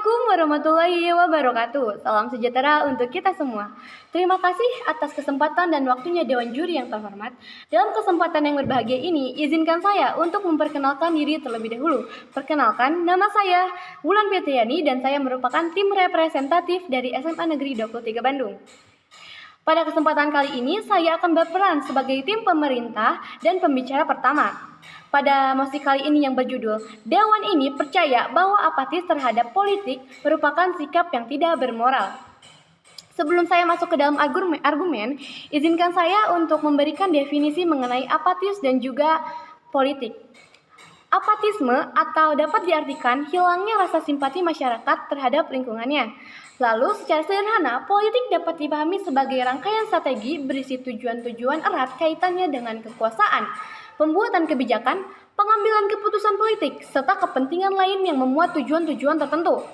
Assalamualaikum warahmatullahi wabarakatuh. Salam sejahtera untuk kita semua. Terima kasih atas kesempatan dan waktunya Dewan Juri yang terhormat. Dalam kesempatan yang berbahagia ini, izinkan saya untuk memperkenalkan diri terlebih dahulu. Perkenalkan, nama saya Wulan Fitriani dan saya merupakan tim representatif dari SMA Negeri 23 Bandung. Pada kesempatan kali ini, saya akan berperan sebagai tim pemerintah dan pembicara pertama. Pada mosi kali ini yang berjudul, Dewan ini percaya bahwa apatis terhadap politik merupakan sikap yang tidak bermoral. Sebelum saya masuk ke dalam argumen, izinkan saya untuk memberikan definisi mengenai apatis dan juga politik. Apatisme atau dapat diartikan hilangnya rasa simpati masyarakat terhadap lingkungannya. Lalu, secara sederhana, politik dapat dipahami sebagai rangkaian strategi berisi tujuan-tujuan erat kaitannya dengan kekuasaan, pembuatan kebijakan, pengambilan keputusan politik, serta kepentingan lain yang memuat tujuan-tujuan tertentu.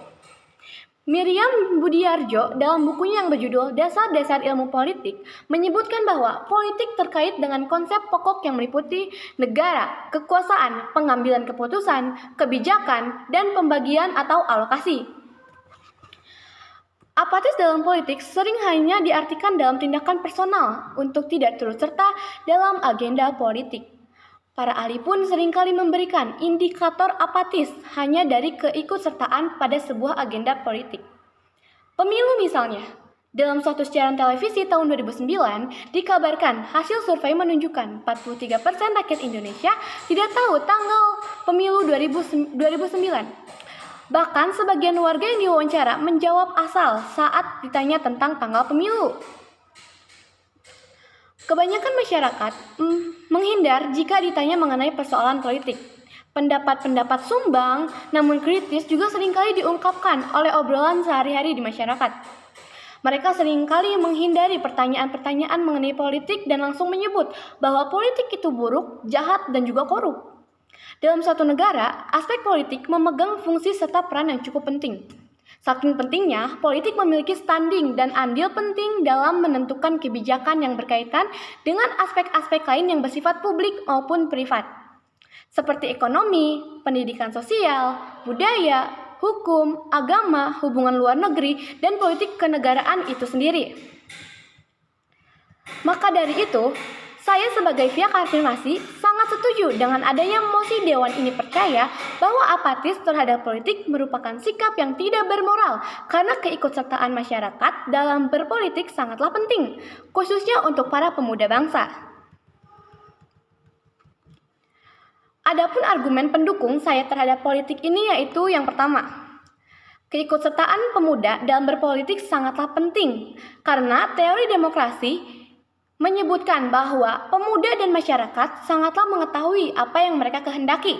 Miriam Budiarjo dalam bukunya yang berjudul Dasar-Dasar Ilmu Politik menyebutkan bahwa politik terkait dengan konsep pokok yang meliputi negara, kekuasaan, pengambilan keputusan, kebijakan, dan pembagian atau alokasi. Apatis dalam politik sering hanya diartikan dalam tindakan personal untuk tidak turut serta dalam agenda politik. Para ahli pun seringkali memberikan indikator apatis hanya dari keikutsertaan pada sebuah agenda politik. Pemilu misalnya, dalam suatu siaran televisi tahun 2009, dikabarkan hasil survei menunjukkan 43% rakyat Indonesia tidak tahu tanggal pemilu 2009. Bahkan sebagian warga yang diwawancara menjawab asal saat ditanya tentang tanggal pemilu. Kebanyakan masyarakat menghindar jika ditanya mengenai persoalan politik. Pendapat-pendapat sumbang namun kritis juga seringkali diungkapkan oleh obrolan sehari-hari di masyarakat. Mereka seringkali menghindari pertanyaan-pertanyaan mengenai politik dan langsung menyebut bahwa politik itu buruk, jahat, dan juga korup. Dalam suatu negara, aspek politik memegang fungsi serta peran yang cukup penting. Saking pentingnya, politik memiliki standing dan andil penting dalam menentukan kebijakan yang berkaitan dengan aspek-aspek lain yang bersifat publik maupun privat, seperti ekonomi, pendidikan sosial, budaya, hukum, agama, hubungan luar negeri, dan politik kenegaraan itu sendiri. Maka dari itu, saya sebagai pihak afirmasi sangat setuju dengan adanya mosi Dewan ini percaya bahwa apatis terhadap politik merupakan sikap yang tidak bermoral karena keikutsertaan masyarakat dalam berpolitik sangatlah penting, khususnya untuk para pemuda bangsa. Adapun argumen pendukung saya terhadap politik ini yaitu yang pertama, keikutsertaan pemuda dalam berpolitik sangatlah penting karena teori demokrasi menyebutkan bahwa pemuda dan masyarakat sangatlah mengetahui apa yang mereka kehendaki.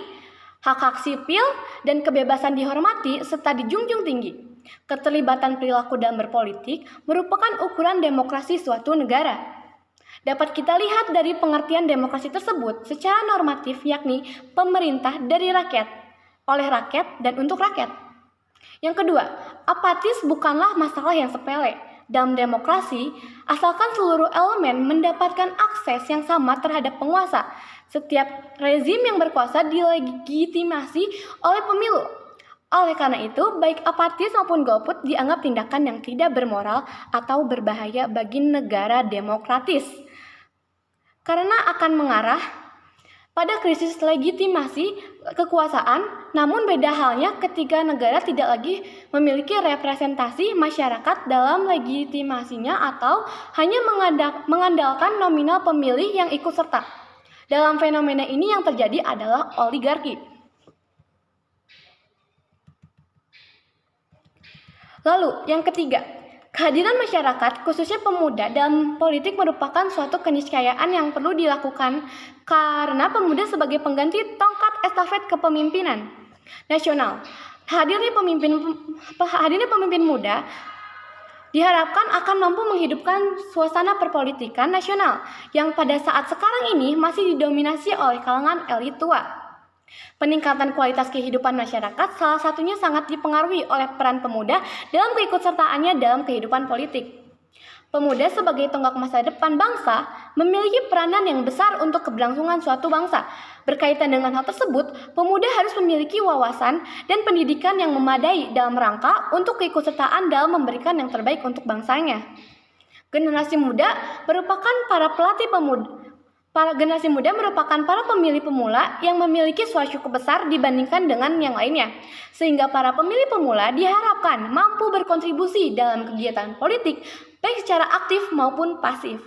Hak-hak sipil dan kebebasan dihormati serta dijunjung tinggi. Keterlibatan perilaku dalam berpolitik merupakan ukuran demokrasi suatu negara. Dapat kita lihat dari pengertian demokrasi tersebut secara normatif, yakni pemerintah dari rakyat, oleh rakyat, dan untuk rakyat. Yang kedua, apatis bukanlah masalah yang sepele. Dalam demokrasi, asalkan seluruh elemen mendapatkan akses yang sama terhadap penguasa, setiap rezim yang berkuasa dilegitimasi oleh pemilu. Oleh karena itu, baik apatis maupun golput dianggap tindakan yang tidak bermoral atau berbahaya bagi negara demokratis. Karena akan mengarah pada krisis legitimasi kekuasaan, namun beda halnya ketika negara tidak lagi memiliki representasi masyarakat dalam legitimasinya atau hanya mengandalkan nominal pemilih yang ikut serta. Dalam fenomena ini yang terjadi adalah oligarki. Lalu, yang ketiga, kehadiran masyarakat, khususnya pemuda, dalam politik merupakan suatu keniscayaan yang perlu dilakukan karena pemuda sebagai pengganti tongkat estafet kepemimpinan nasional. Hadirnya pemimpin muda diharapkan akan mampu menghidupkan suasana perpolitikan nasional yang pada saat sekarang ini masih didominasi oleh kalangan elit tua. Peningkatan kualitas kehidupan masyarakat salah satunya sangat dipengaruhi oleh peran pemuda dalam keikutsertaannya dalam kehidupan politik. Pemuda sebagai tonggak masa depan bangsa memiliki peranan yang besar untuk keberlangsungan suatu bangsa. Berkaitan dengan hal tersebut, pemuda harus memiliki wawasan dan pendidikan yang memadai dalam rangka untuk keikutsertaan dalam memberikan yang terbaik untuk bangsanya. Generasi muda merupakan para pemilih pemula yang memiliki suara cukup besar dibandingkan dengan yang lainnya, sehingga para pemilih pemula diharapkan mampu berkontribusi dalam kegiatan politik baik secara aktif maupun pasif.